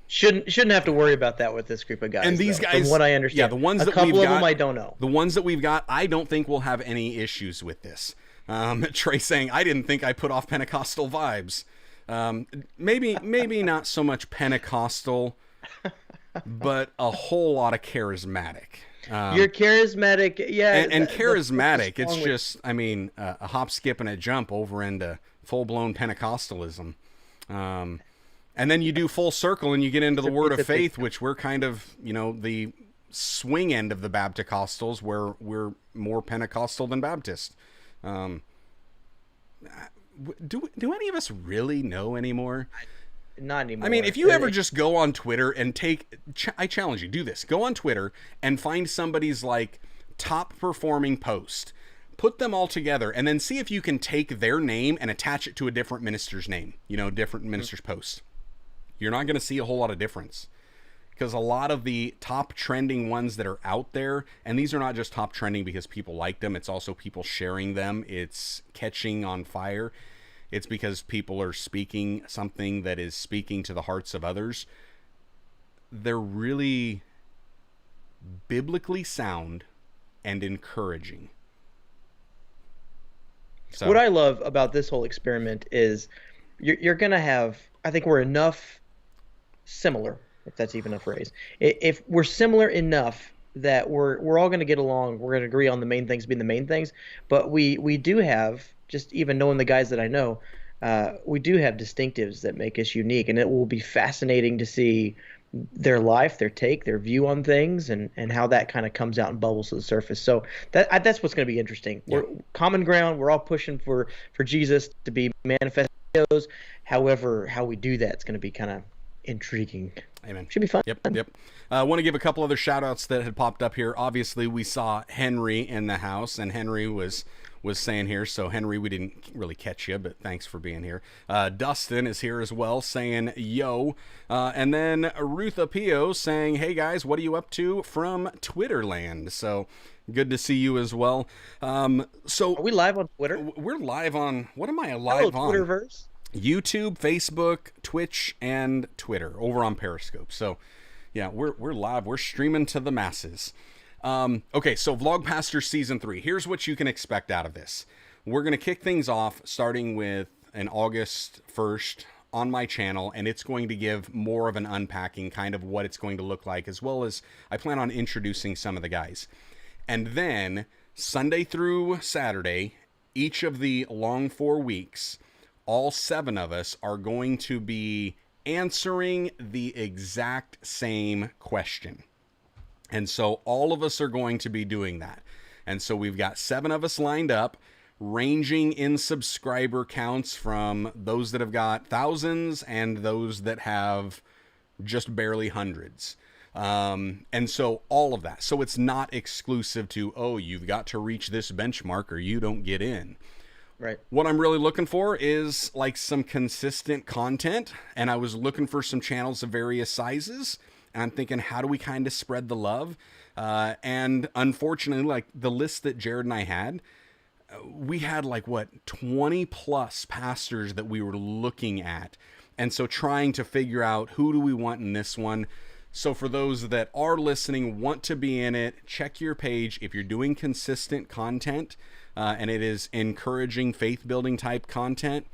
Shouldn't have to worry about that with this group of guys. And these guys, from what I understand, yeah, the ones a that couple we've of got, them I don't know. The ones that we've got, I don't think will have any issues with this. Trey saying, I didn't think I put off Pentecostal vibes. Maybe not so much Pentecostal, but a whole lot of charismatic. You're charismatic, yeah. And charismatic, it's just, I mean, a hop, skip, and a jump over into full-blown Pentecostalism. And then you do full circle and you get into the word of faith, which we're kind of, the swing end of the Bapticostals, where we're more Pentecostal than Baptist. Do any of us really know anymore? Not anymore. I mean, if you ever just go on Twitter and I challenge you, do this. Go on Twitter and find somebody's like top performing post. Put them all together and then see if you can take their name and attach it to a different minister's name, different minister's post. You're not going to see a whole lot of difference, because a lot of the top trending ones that are out there, and these are not just top trending because people like them, it's also people sharing them. It's catching on fire. It's because people are speaking something that is speaking to the hearts of others. They're really biblically sound and encouraging. So, what I love about this whole experiment is you're going to have, I think we're enough similar, if that's even a phrase. If we're similar enough that we're all going to get along, we're going to agree on the main things being the main things, but we do have, just even knowing the guys that I know, we do have distinctives that make us unique, and it will be fascinating to see their life, their take, their view on things, and how that kind of comes out and bubbles to the surface. So that's what's going to be interesting. Yeah. We're common ground. We're all pushing for Jesus to be manifested videos. However, how we do that is going to be kind of intriguing. Amen. Should be fun. Yep. I want to give a couple other shout outs that had popped up here. Obviously, we saw Henry in the house, and Henry was saying here. So, Henry, we didn't really catch you, but thanks for being here. Dustin is here as well, saying yo. And then Ruth Apio saying, hey guys, what are you up to from Twitterland? So, good to see you as well. So, are we live on Twitter? We're live on, what am I live on? Twitterverse. YouTube, Facebook, Twitch, and Twitter over on Periscope. So, yeah, we're live. We're streaming to the masses. Okay, so Vlogpaster Season 3. Here's what you can expect out of this. We're going to kick things off starting with an August 1st on my channel, and it's going to give more of an unpacking, kind of what it's going to look like, as well as I plan on introducing some of the guys. And then, Sunday through Saturday, each of the long 4 weeks, all 7 of us are going to be answering the exact same question. And so all of us are going to be doing that. And so we've got 7 of us lined up, ranging in subscriber counts from those that have got thousands and those that have just barely hundreds. And so all of that. So it's not exclusive to, oh, you've got to reach this benchmark or you don't get in. Right. What I'm really looking for is like some consistent content, and I was looking for some channels of various sizes, and I'm thinking, how do we kind of spread the love? And unfortunately, like the list that Jarrod and I had, we had like 20 plus pastors that we were looking at, and so trying to figure out who do we want in this one. So for those that are listening, want to be in it, check your page. If you're doing consistent content, and it is encouraging faith-building type content,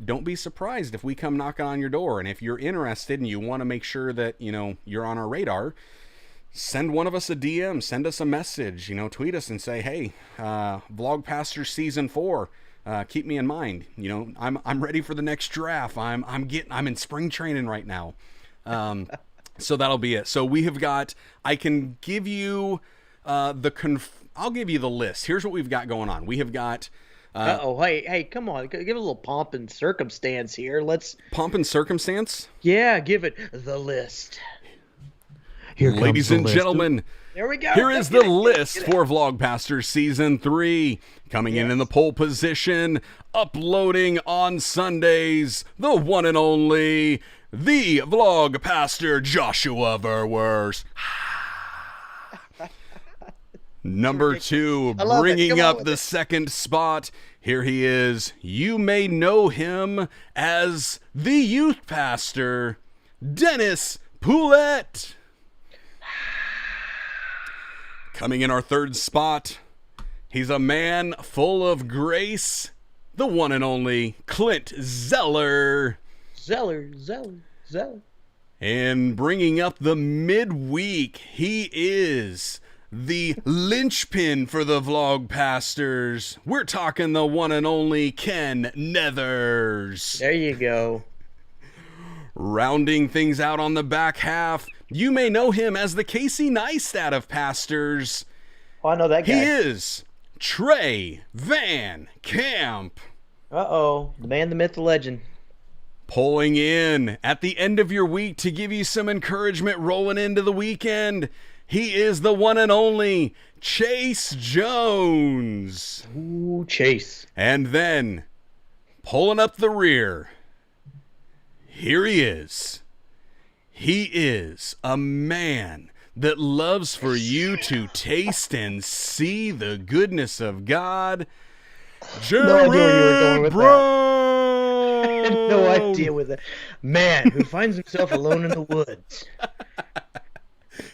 don't be surprised if we come knocking on your door. And if you're interested and you want to make sure that, you're on our radar, send one of us a DM, send us a message, tweet us and say, hey, Vlogpaster Season 4, keep me in mind. I'm ready for the next giraffe. I'm in spring training right now. So that'll be it. So we have got, I can give you I'll give you the list. Here's what we've got going on. We have got... hey, come on. Give it a little pomp and circumstance here. Pomp and circumstance? Yeah, give it the list. Here Ladies and gentlemen, there we go. Here is the list for Vlogpaster Season 3. Coming in the pole position, uploading on Sundays, the one and only, the Vlogpaster Joshua Verwers. Number 2, bringing up the second spot. Here he is. You may know him as the youth pastor, Dennis Poulette. Coming in our 3rd spot, he's a man full of grace, the one and only Clint Zeller. Zeller. And bringing up the midweek, he is the linchpin for the Vlogpasters. We're talking the one and only Ken Nethers. There you go. Rounding things out on the back half, you may know him as the Casey Neistat of pastors. Oh, I know that guy. He is Trey Van Camp. Uh-oh. The man, the myth, the legend. Pulling in at the end of your week to give you some encouragement rolling into the weekend. He is the one and only Chase Jones. Ooh, Chase. And then, pulling up the rear, here he is. He is a man that loves for you to taste and see the goodness of God. Jarrod I had no idea with that. Man who finds himself alone in the woods.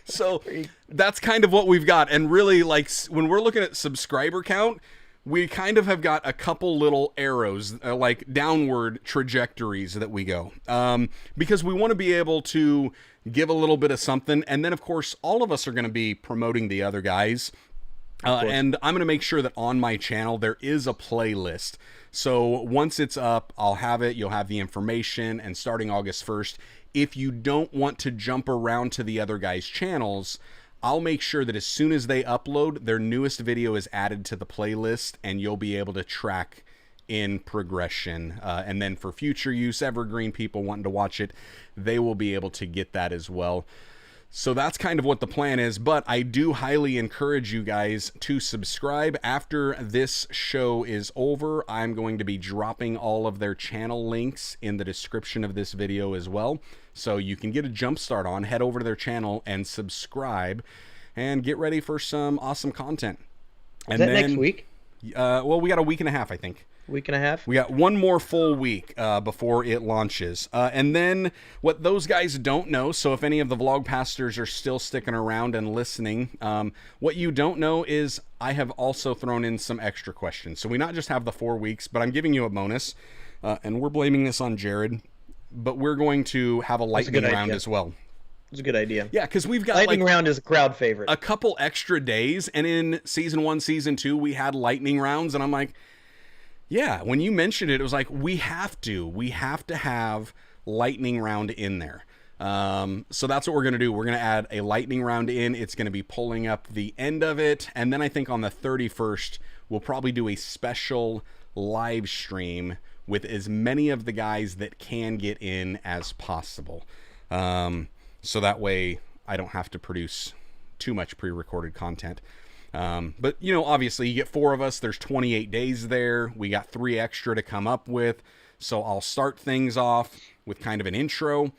So that's kind of what we've got. And really, like, when we're looking at subscriber count, we kind of have got a couple little arrows, like downward trajectories that we go. Because we want to be able to give a little bit of something. And then, of course, all of us are going to be promoting the other guys. And I'm going to make sure that on my channel, there is a playlist. So once it's up, I'll have it. You'll have the information. And starting August 1st, if you don't want to jump around to the other guys' channels, I'll make sure that as soon as they upload, their newest video is added to the playlist, and you'll be able to track in progression. And then for future use, evergreen people wanting to watch it, they will be able to get that as well. So that's kind of what the plan is, but I do highly encourage you guys to subscribe. After this show is over, I'm going to be dropping all of their channel links in the description of this video as well. So you can get a jump start on, head over to their channel and subscribe and get ready for some awesome content. Is that next week? Well, we got a week and a half, I think. Week and a half? We got one more full week before it launches. And then what those guys don't know, so if any of the Vlogpasters are still sticking around and listening, what you don't know is I have also thrown in some extra questions. So we not just have the 4 weeks, but I'm giving you a bonus. And we're blaming this on Jarrod, but we're going to have a lightning round as well. It's a good idea. Yeah, because we've got lightning round is a crowd favorite. A couple extra days, and in season 1, season 2, we had lightning rounds, and I'm like, yeah, when you mentioned it, it was like, we have to have lightning round in there. So that's what we're going to do. We're going to add a lightning round in. It's going to be pulling up the end of it. And then I think on the 31st, we'll probably do a special live stream with as many of the guys that can get in as possible. So that way I don't have to produce too much pre-recorded content. But, you know, obviously you get 4 of us. There's 28 days there. We got 3 extra to come up with. So I'll start things off with kind of an intro.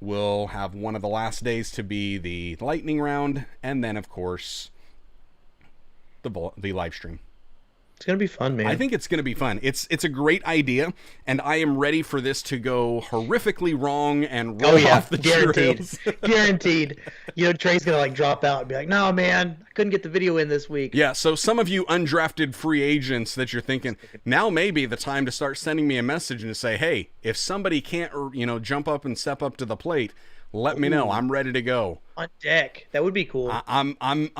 We'll have one of the last days to be the lightning round. And then, of course, the live stream. It's going to be fun, man. I think it's going to be fun. It's a great idea, and I am ready for this to go horrifically wrong and roll off the trails. Guaranteed. You know, Trey's going to like drop out and be like, no, man, I couldn't get the video in this week. Yeah, so some of you undrafted free agents that you're thinking, now may be the time to start sending me a message and to say, hey, if somebody can't, you know, jump up and step up to the plate, let me know. I'm ready to go. On deck. That would be cool. I'm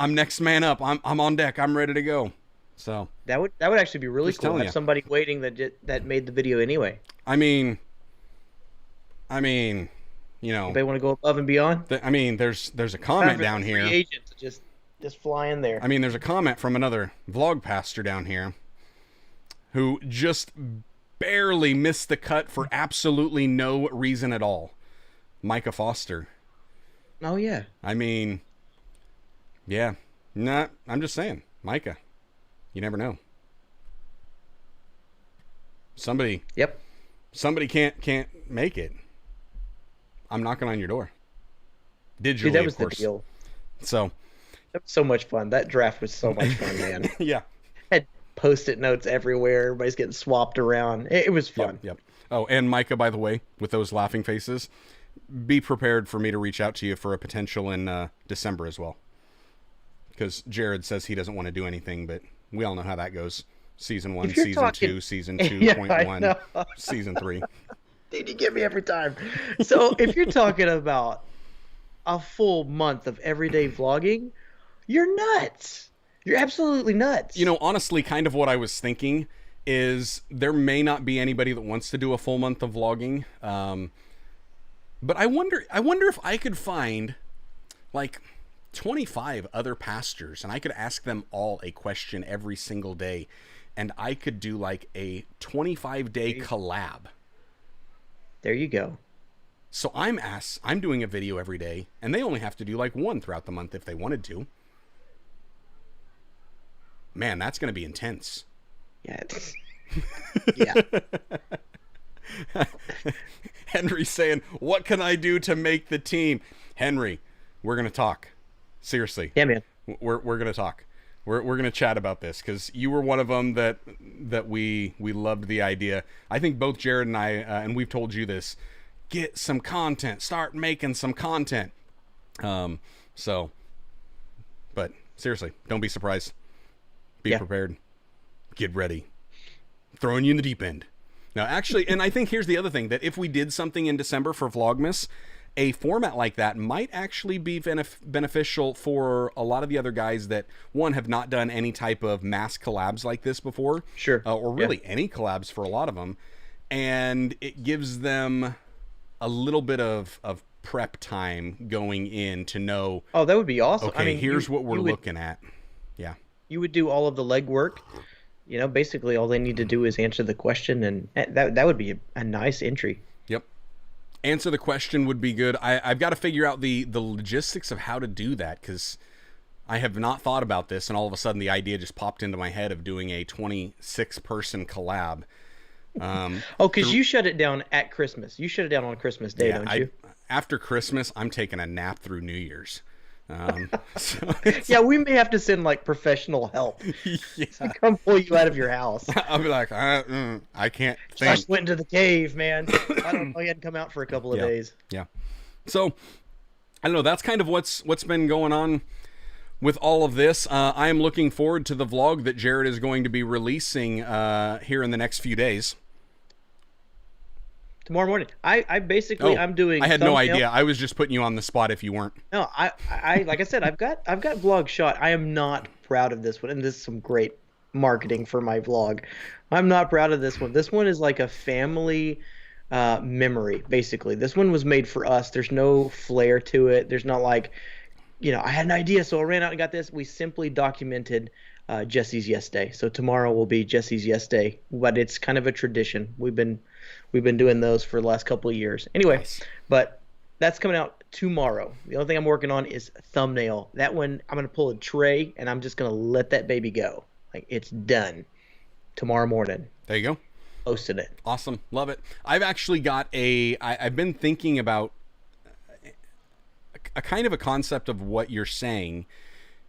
next man up. I'm on deck. I'm ready to go. So that would actually be really cool. Have somebody waiting that made the video anyway. I mean, you know, anybody want to go above and beyond? There's a comment down here. Free agent to just fly in there. I mean, there's a comment from another Vlogpaster down here who just barely missed the cut for absolutely no reason at all. Micah Foster. Oh yeah. I mean, yeah. I'm just saying, Micah. You never know. Somebody can't make it. I'm knocking on your door. Digitally, dude, that was of course. the deal. So that was so much fun. That draft was so much fun, man. Yeah. Had Post-it notes everywhere. Everybody's getting swapped around. It was fun. Yep. Oh, and Micah, by the way, with those laughing faces, be prepared for me to reach out to you for a potential in December as well. Because Jarrod says he doesn't want to do anything, but we all know how that goes. Season 1, Season 2, Season 2.1, Season 3. Dude, you get me every time. So if you're talking about a full month of everyday vlogging, you're nuts. You're absolutely nuts. You know, honestly, kind of what I was thinking is there may not be anybody that wants to do a full month of vlogging. But I wonder if I could find, like, 25 other pastors, and I could ask them all a question every single day, and I could do like a 25-day collab. There you go. So I'm doing a video every day, and they only have to do like one throughout the month if they wanted to. Man, that's going to be intense. Yeah. Yeah. Henry's saying, what can I do to make the team? Henry, we're going to talk. Seriously. Yeah, man. We're going to talk. We're going to chat about this because you were one of them that we loved the idea. I think both Jarrod and I, and we've told you this, get some content, start making some content. But seriously, don't be surprised. Be prepared. Get ready. Throwing you in the deep end. Now, actually, and I think here's the other thing, that if we did something in December for Vlogmas, a format like that might actually be beneficial for a lot of the other guys that, one, have not done any type of mass collabs like this before. Sure. Or really any collabs for a lot of them. And it gives them a little bit of prep time going in to know. Oh, that would be awesome. Okay, here's what we're looking at. Yeah. You would do all of the legwork, basically all they need to do is answer the question, and that would be a nice entry. Yep. Answer the question would be good. I've got to figure out the logistics of how to do that, because I have not thought about this, and all of a sudden the idea just popped into my head of doing a 26-person collab. Because you shut it down at Christmas. You shut it down on Christmas Day, don't you? After Christmas, I'm taking a nap through New Year's. Yeah, we may have to send like professional help to come pull you out of your house. I'll be like, I can't think. Josh went into the cave, man. I don't know. He hadn't come out for a couple of days. Yeah. So, I don't know. That's kind of what's been going on with all of this. I am looking forward to the vlog that Jarrod is going to be releasing here in the next few days. Tomorrow morning. I'm doing. I had no idea. I was just putting you on the spot if you weren't. No, I like I said, I've got vlog shot. I am not proud of this one, and this is some great marketing for my vlog. I'm not proud of this one. This one is like a family memory, basically. This one was made for us. There's no flair to it. There's not like, I had an idea, so I ran out and got this. We simply documented Jesse's Yes Day. So tomorrow will be Jesse's Yes Day, but it's kind of a tradition. We've been doing those for the last couple of years. Anyway, nice. But that's coming out tomorrow. The only thing I'm working on is thumbnail. That one, I'm going to pull a tray, and I'm just going to let that baby go. Like, it's done. Tomorrow morning. There you go. Posted it. Awesome. Love it. I've actually got I've been thinking about a kind of a concept of what you're saying,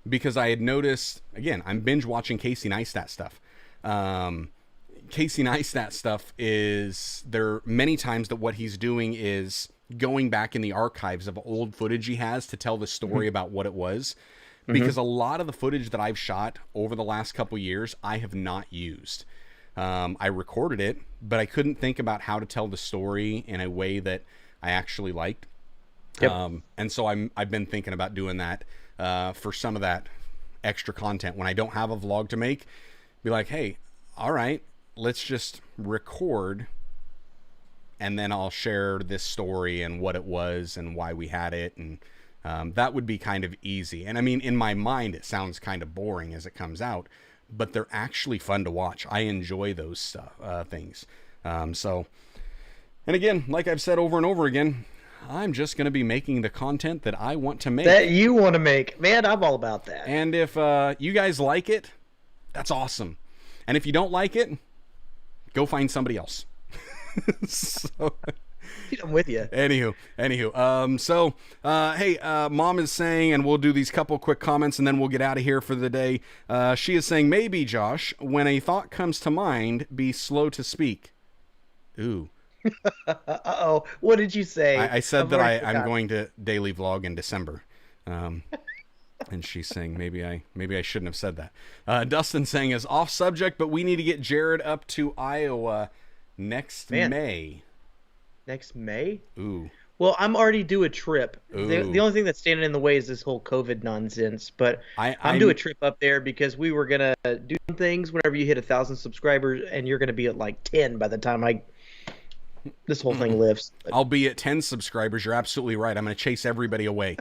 because I had noticed, again, I'm binge watching Casey Neistat stuff. Casey Neistat stuff is, there many times that what he's doing is going back in the archives of old footage he has to tell the story about what it was. Because a lot of the footage that I've shot over the last couple years, I have not used. I recorded it, but I couldn't think about how to tell the story in a way that I actually liked. Yep. And so I've been thinking about doing that for some of that extra content. When I don't have a vlog to make, be like, hey, all right, let's just record, and then I'll share this story and what it was and why we had it. And that would be kind of easy. And I mean, in my mind, it sounds kind of boring as it comes out, but they're actually fun to watch. I enjoy those things. So, and again, like I've said over and over again, I'm just going to be making the content that I want to make. That you want to make. Man, I'm all about that. And if you guys like it, that's awesome. And if you don't like it, go find somebody else. So, I'm with you. Anywho. Hey, Mom is saying, and we'll do these couple quick comments and then we'll get out of here for the day. She is saying, maybe, Josh, when a thought comes to mind, be slow to speak. Ooh. Uh-oh. What did you say? I said that I'm going to daily vlog in December. And she's saying maybe I shouldn't have said that. Dustin saying is off subject, but we need to get Jarrod up to Iowa next May. Next May? Ooh. Well, I'm already due a trip. The only thing that's standing in the way is this whole COVID nonsense. But I'm due a trip up there because we were gonna do things whenever you hit 1,000 subscribers, and you're gonna be at like 10 by the time this whole thing lifts. I'll be at 10 subscribers. You're absolutely right. I'm gonna chase everybody away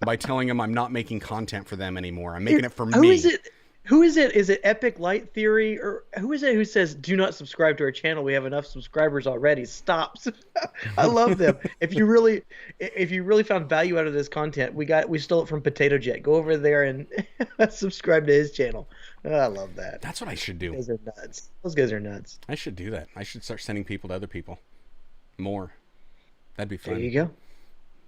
by telling them I'm not making content for them anymore. I'm making it for me. Who is it? Is it Epic Light Theory, or who is it who says, do not subscribe to our channel? We have enough subscribers already. Stop. I love them. If you really found value out of this content, we stole it from Potato Jet. Go over there and subscribe to his channel. Oh, I love that. That's what I should do. Those guys are nuts. Those guys are nuts. I should do that. I should start sending people to other people. More. That'd be fun. There you go.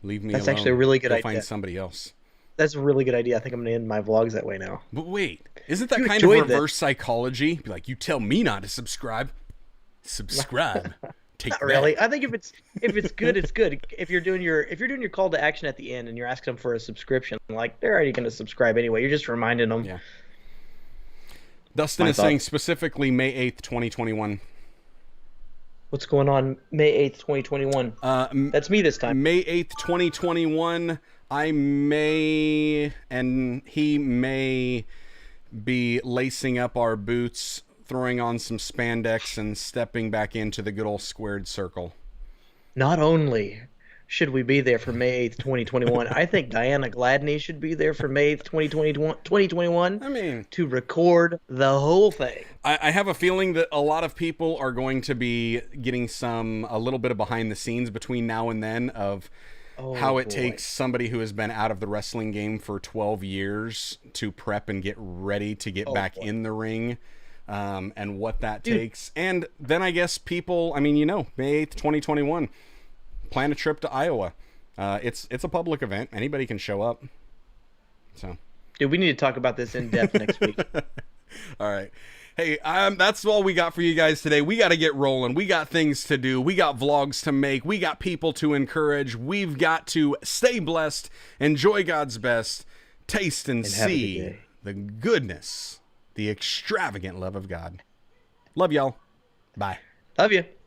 Leave me That's alone. actually a really good idea. Find somebody else. That's a really good idea. I think I'm going to end my vlogs that way now. But wait, isn't that kind of reverse psychology? Be like, you tell me not to subscribe. Subscribe. Take Not really. I think if it's good, it's good. If you're doing your call to action at the end and you're asking them for a subscription, like, they're already going to subscribe anyway. You're just reminding them. Yeah. Dustin is saying specifically May 8th, 2021. What's going on May 8th, 2021? That's me this time. May 8th, 2021. I may, and he may be lacing up our boots, throwing on some spandex, and stepping back into the good old squared circle. Not only should we be there for May 8th, 2021. I think Diana Gladney should be there for May 8th, 2021 I mean, to record the whole thing. I have a feeling that a lot of people are going to be getting a little bit of behind the scenes between now and then of how it takes somebody who has been out of the wrestling game for 12 years to prep and get ready to get back in the ring, and what that takes. And then I guess people, I mean, May 8th, 2021, plan a trip to Iowa. It's a public event. Anybody can show up. So, dude, we need to talk about this in depth next week. All right. Hey, that's all we got for you guys today. We got to get rolling. We got things to do. We got vlogs to make. We got people to encourage. We've got to stay blessed, enjoy God's best, taste and see the goodness, the extravagant love of God. Love y'all. Bye. Love you.